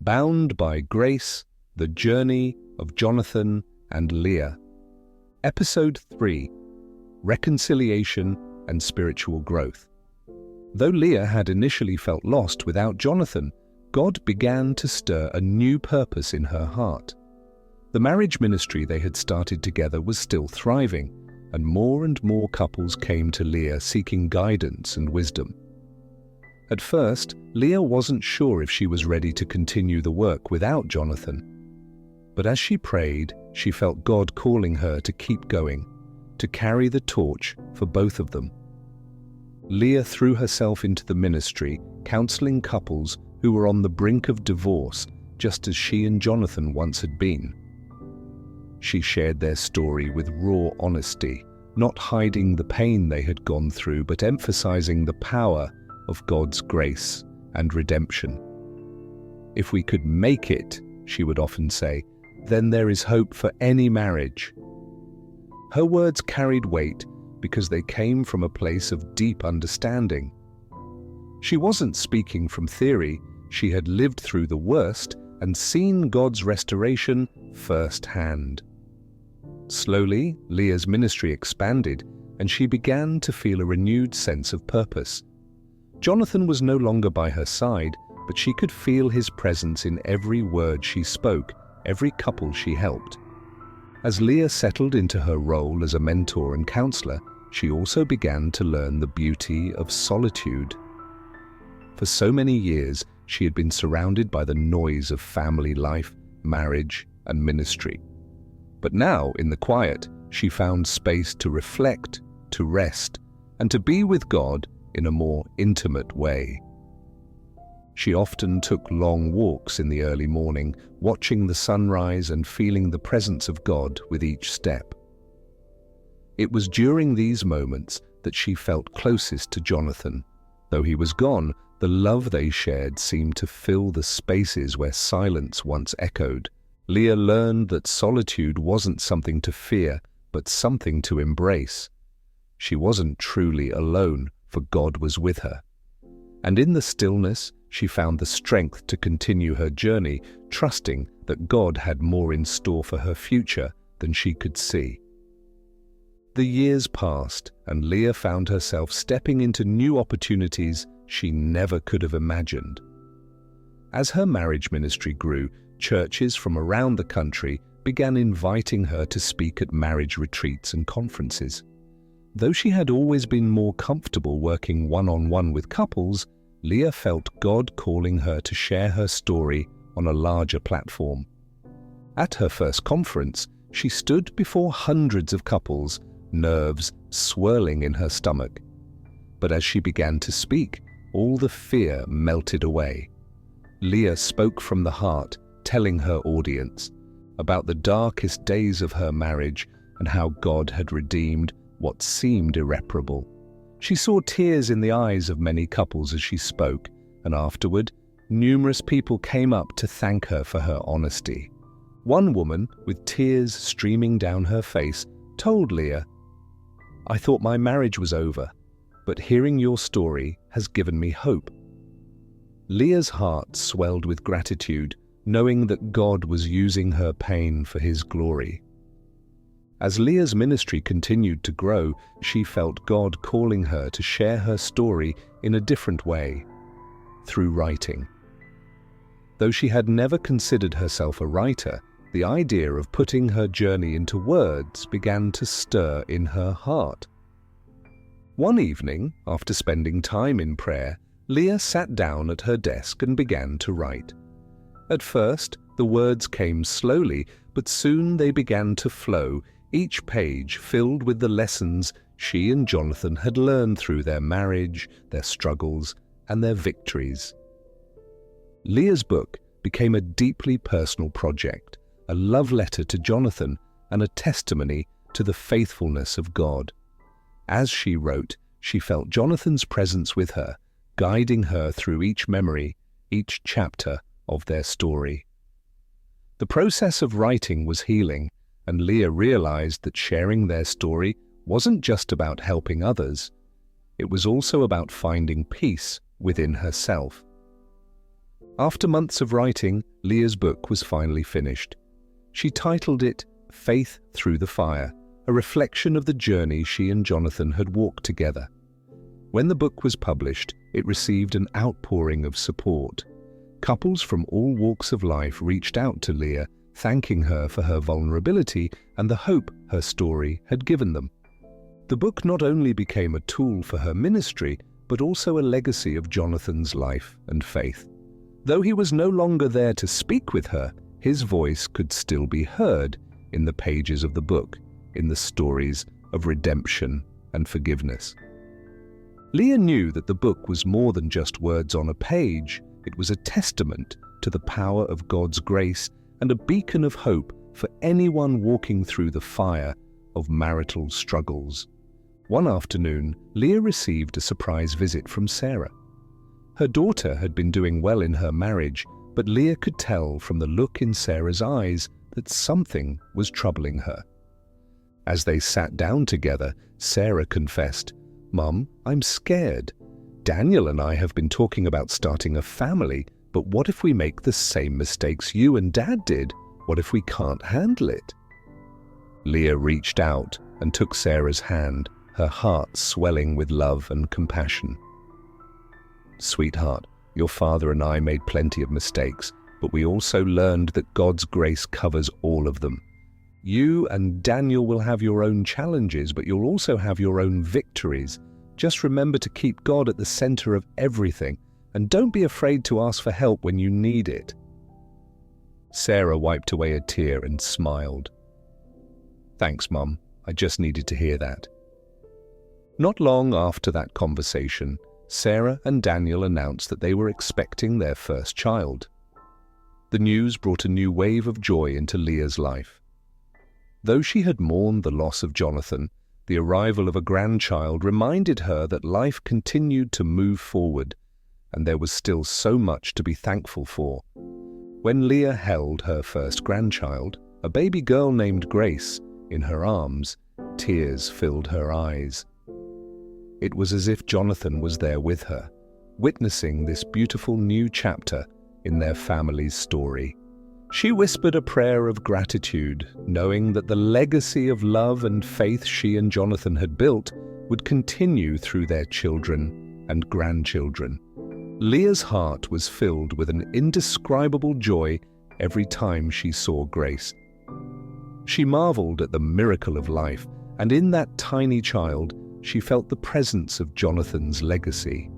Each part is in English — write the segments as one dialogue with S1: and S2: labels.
S1: Bound by Grace, The Journey of Jonathan and Leah. Episode 3, Reconciliation and Spiritual Growth. Though Leah had initially felt lost without Jonathan, God began to stir a new purpose in her heart. The marriage ministry they had started together was still thriving, and more couples came to Leah seeking guidance and wisdom. At first, Leah wasn't sure if she was ready to continue the work without Jonathan. But as she prayed, she felt God calling her to keep going, to carry the torch for both of them. Leah threw herself into the ministry, counseling couples who were on the brink of divorce, just as she and Jonathan once had been. She shared their story with raw honesty, not hiding the pain they had gone through, but emphasizing the power of God's grace and redemption. "If we could make it," she would often say, "then there is hope for any marriage." Her words carried weight because they came from a place of deep understanding. She wasn't speaking from theory. She had lived through the worst and seen God's restoration firsthand. Slowly, Leah's ministry expanded, and she began to feel a renewed sense of purpose. Jonathan was no longer by her side, but she could feel his presence in every word she spoke, every couple she helped. As Leah settled into her role as a mentor and counselor, she also began to learn the beauty of solitude. For so many years, she had been surrounded by the noise of family life, marriage, and ministry. But now, in the quiet, she found space to reflect, to rest, and to be with God in a more intimate way. She often took long walks in the early morning, watching the sunrise and feeling the presence of God with each step. It was during these moments that she felt closest to Jonathan. Though he was gone, the love they shared seemed to fill the spaces where silence once echoed. Leah learned that solitude wasn't something to fear, but something to embrace. She wasn't truly alone, for God was with her. And in the stillness, she found the strength to continue her journey, trusting that God had more in store for her future than she could see. The years passed, and Leah found herself stepping into new opportunities she never could have imagined. As her marriage ministry grew, churches from around the country began inviting her to speak at marriage retreats and conferences. Though she had always been more comfortable working one-on-one with couples, Leah felt God calling her to share her story on a larger platform. At her first conference, she stood before hundreds of couples, nerves swirling in her stomach. But as she began to speak, all the fear melted away. Leah spoke from the heart, telling her audience about the darkest days of her marriage and how God had redeemed what seemed irreparable. She saw tears in the eyes of many couples as she spoke, and afterward, numerous people came up to thank her for her honesty. One woman, with tears streaming down her face, told Leah, "I thought my marriage was over, but hearing your story has given me hope." Leah's heart swelled with gratitude, knowing that God was using her pain for His glory. As Leah's ministry continued to grow, she felt God calling her to share her story in a different way, through writing. Though she had never considered herself a writer, the idea of putting her journey into words began to stir in her heart. One evening, after spending time in prayer, Leah sat down at her desk and began to write. At first, the words came slowly, but soon they began to flow, each page filled with the lessons she and Jonathan had learned through their marriage, their struggles, and their victories. Leah's book became a deeply personal project, a love letter to Jonathan and a testimony to the faithfulness of God. As she wrote, she felt Jonathan's presence with her, guiding her through each memory, each chapter of their story. The process of writing was healing, and Leah realized that sharing their story wasn't just about helping others. It was also about finding peace within herself. After months of writing, Leah's book was finally finished. She titled it Faith Through the Fire, a reflection of the journey she and Jonathan had walked together. When the book was published, it received an outpouring of support. Couples from all walks of life reached out to Leah, thanking her for her vulnerability and the hope her story had given them. The book not only became a tool for her ministry, but also a legacy of Jonathan's life and faith. Though he was no longer there to speak with her, his voice could still be heard in the pages of the book, in the stories of redemption and forgiveness. Leah knew that the book was more than just words on a page. It was a testament to the power of God's grace and a beacon of hope for anyone walking through the fire of marital struggles. One afternoon, Leah received a surprise visit from Sarah. Her daughter had been doing well in her marriage, but Leah could tell from the look in Sarah's eyes that something was troubling her. As they sat down together, Sarah confessed, "Mum, I'm scared. Daniel and I have been talking about starting a family, but what if we make the same mistakes you and Dad did? What if we can't handle it?" Leah reached out and took Sarah's hand, her heart swelling with love and compassion. "Sweetheart, your father and I made plenty of mistakes, but we also learned that God's grace covers all of them. You and Daniel will have your own challenges, but you'll also have your own victories. Just remember to keep God at the center of everything, and don't be afraid to ask for help when you need it." Sarah wiped away a tear and smiled. "Thanks, Mum. I just needed to hear that." Not long after that conversation, Sarah and Daniel announced that they were expecting their first child. The news brought a new wave of joy into Leah's life. Though she had mourned the loss of Jonathan, the arrival of a grandchild reminded her that life continued to move forward, and there was still so much to be thankful for. When Leah held her first grandchild, a baby girl named Grace, in her arms, tears filled her eyes. It was as if Jonathan was there with her, witnessing this beautiful new chapter in their family's story. She whispered a prayer of gratitude, knowing that the legacy of love and faith she and Jonathan had built would continue through their children and grandchildren. Leah's heart was filled with an indescribable joy every time she saw Grace. She marveled at the miracle of life, and in that tiny child, she felt the presence of Jonathan's legacy.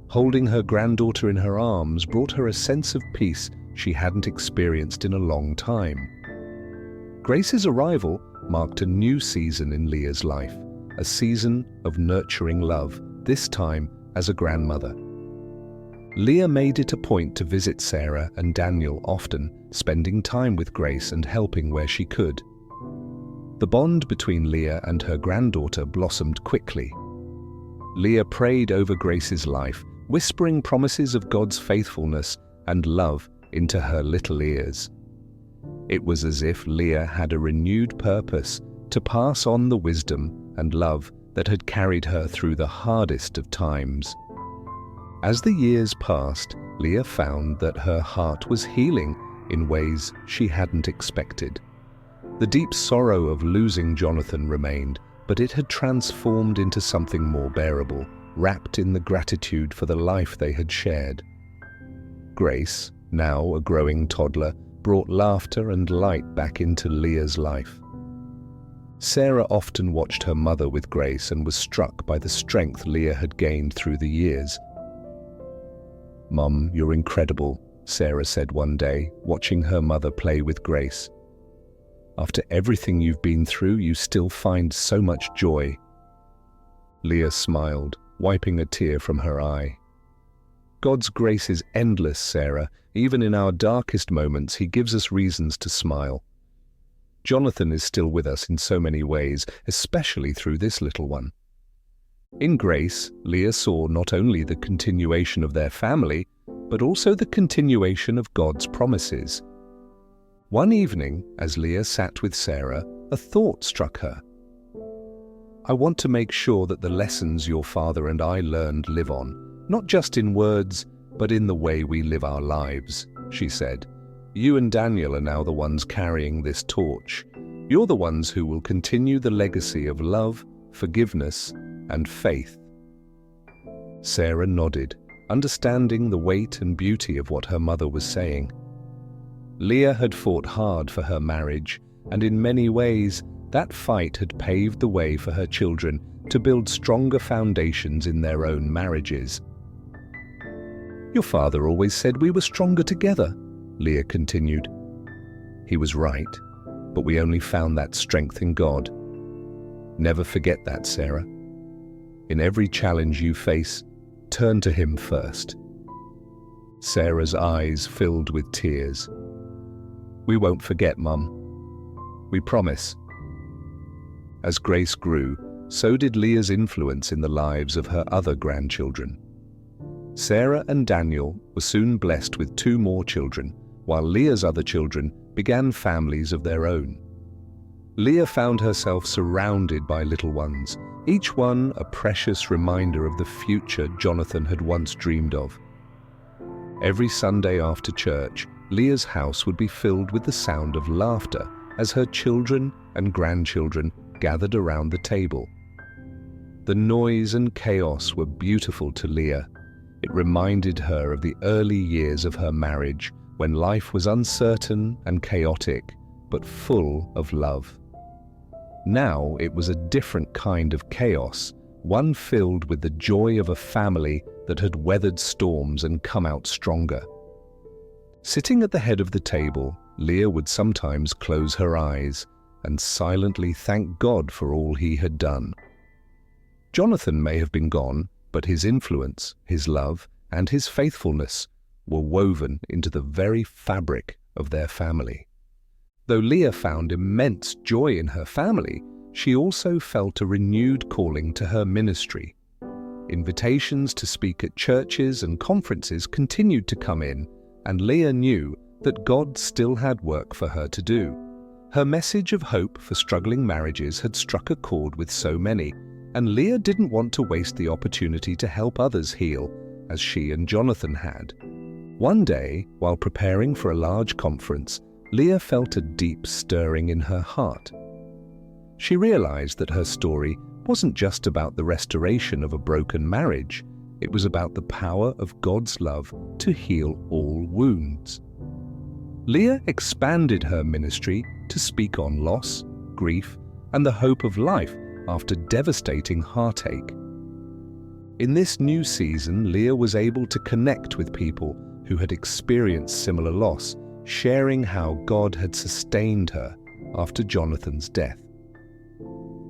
S1: Holding her granddaughter in her arms brought her a sense of peace she hadn't experienced in a long time. Grace's arrival marked a new season in Leah's life, a season of nurturing love, this time as a grandmother. Leah made it a point to visit Sarah and Daniel often, spending time with Grace and helping where she could. The bond between Leah and her granddaughter blossomed quickly. Leah prayed over Grace's life, whispering promises of God's faithfulness and love into her little ears. It was as if Leah had a renewed purpose to pass on the wisdom and love that had carried her through the hardest of times. As the years passed, Leah found that her heart was healing in ways she hadn't expected. The deep sorrow of losing Jonathan remained, but it had transformed into something more bearable, wrapped in the gratitude for the life they had shared. Grace, now a growing toddler, brought laughter and light back into Leah's life. Sarah often watched her mother with Grace and was struck by the strength Leah had gained through the years. "Mum, you're incredible," Sarah said one day, watching her mother play with Grace. "After everything you've been through, you still find so much joy." Leah smiled, wiping a tear from her eye. "God's grace is endless, Sarah. Even in our darkest moments, He gives us reasons to smile. Jonathan is still with us in so many ways, especially through this little one." In Grace, Leah saw not only the continuation of their family, but also the continuation of God's promises. One evening, as Leah sat with Sarah, a thought struck her. "I want to make sure that the lessons your father and I learned live on, not just in words, but in the way we live our lives," she said. "You and Daniel are now the ones carrying this torch. You're the ones who will continue the legacy of love, forgiveness, and faith." Sarah nodded, understanding the weight and beauty of what her mother was saying. Leah had fought hard for her marriage, and in many ways, that fight had paved the way for her children to build stronger foundations in their own marriages. "Your father always said we were stronger together," Leah continued. "He was right, but we only found that strength in God. Never forget that, Sarah. In every challenge you face, turn to Him first." Sarah's eyes filled with tears. "We won't forget, Mum. We promise." As Grace grew, so did Leah's influence in the lives of her other grandchildren. Sarah and Daniel were soon blessed with 2 more children, while Leah's other children began families of their own. Leah found herself surrounded by little ones, each one a precious reminder of the future Jonathan had once dreamed of. Every Sunday after church, Leah's house would be filled with the sound of laughter as her children and grandchildren gathered around the table. The noise and chaos were beautiful to Leah. It reminded her of the early years of her marriage, when life was uncertain and chaotic, but full of love. Now it was a different kind of chaos, one filled with the joy of a family that had weathered storms and come out stronger. Sitting at the head of the table, Leah would sometimes close her eyes and silently thank God for all He had done. Jonathan may have been gone, but his influence, his love, and his faithfulness were woven into the very fabric of their family. Though Leah found immense joy in her family, she also felt a renewed calling to her ministry. Invitations to speak at churches and conferences continued to come in, and Leah knew that God still had work for her to do. Her message of hope for struggling marriages had struck a chord with so many, and Leah didn't want to waste the opportunity to help others heal, as she and Jonathan had. One day, while preparing for a large conference, Leah felt a deep stirring in her heart. She realized that her story wasn't just about the restoration of a broken marriage, it was about the power of God's love to heal all wounds. Leah expanded her ministry to speak on loss, grief, and the hope of life after devastating heartache. In this new season, Leah was able to connect with people who had experienced similar loss, sharing how God had sustained her after Jonathan's death.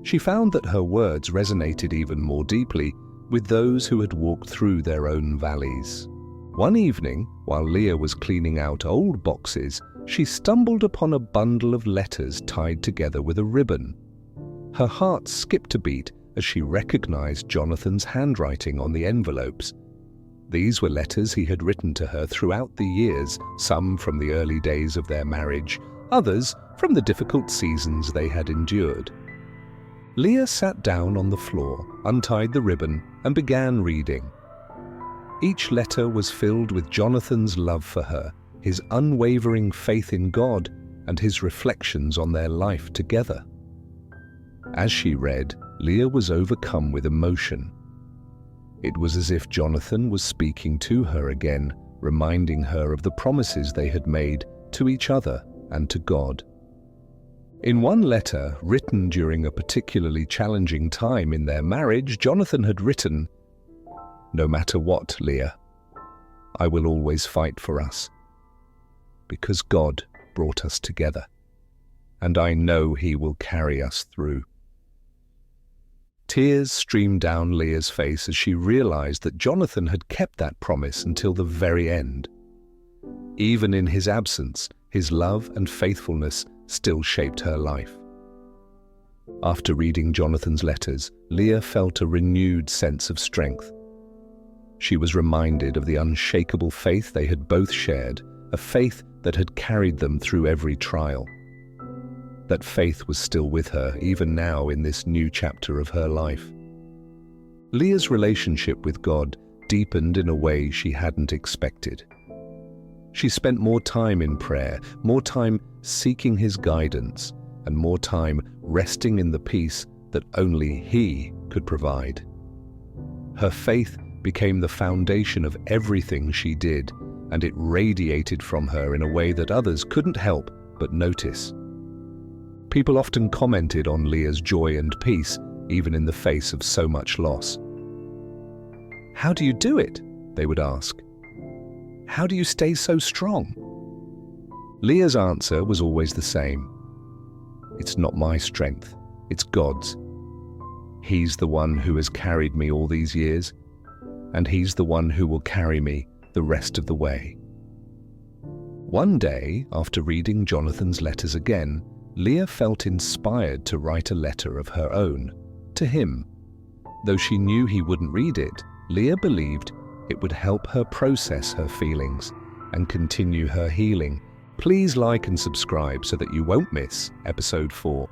S1: She found that her words resonated even more deeply with those who had walked through their own valleys. One evening, while Leah was cleaning out old boxes, she stumbled upon a bundle of letters tied together with a ribbon. Her heart skipped a beat as she recognized Jonathan's handwriting on the envelopes. These were letters he had written to her throughout the years, some from the early days of their marriage, others from the difficult seasons they had endured. Leah sat down on the floor, untied the ribbon, and began reading. Each letter was filled with Jonathan's love for her, his unwavering faith in God, and his reflections on their life together. As she read, Leah was overcome with emotion. It was as if Jonathan was speaking to her again, reminding her of the promises they had made to each other and to God. In one letter, written during a particularly challenging time in their marriage, Jonathan had written, "No matter what, Leah, I will always fight for us, because God brought us together, and I know He will carry us through." Tears streamed down Leah's face as she realized that Jonathan had kept that promise until the very end. Even in his absence, his love and faithfulness still shaped her life. After reading Jonathan's letters, Leah felt a renewed sense of strength. She was reminded of the unshakable faith they had both shared, a faith that had carried them through every trial. That faith was still with her, even now in this new chapter of her life. Leah's relationship with God deepened in a way she hadn't expected. She spent more time in prayer, more time seeking his guidance, and more time resting in the peace that only he could provide. Her faith became the foundation of everything she did, and it radiated from her in a way that others couldn't help but notice. People often commented on Leah's joy and peace, even in the face of so much loss. "How do you do it?" they would ask. "How do you stay so strong?" Leah's answer was always the same. "It's not my strength, it's God's. He's the one who has carried me all these years, and He's the one who will carry me the rest of the way." One day, after reading Jonathan's letters again, Leah felt inspired to write a letter of her own, to him. Though she knew he wouldn't read it, Leah believed it would help her process her feelings and continue her healing. Please like and subscribe so that you won't miss episode 4.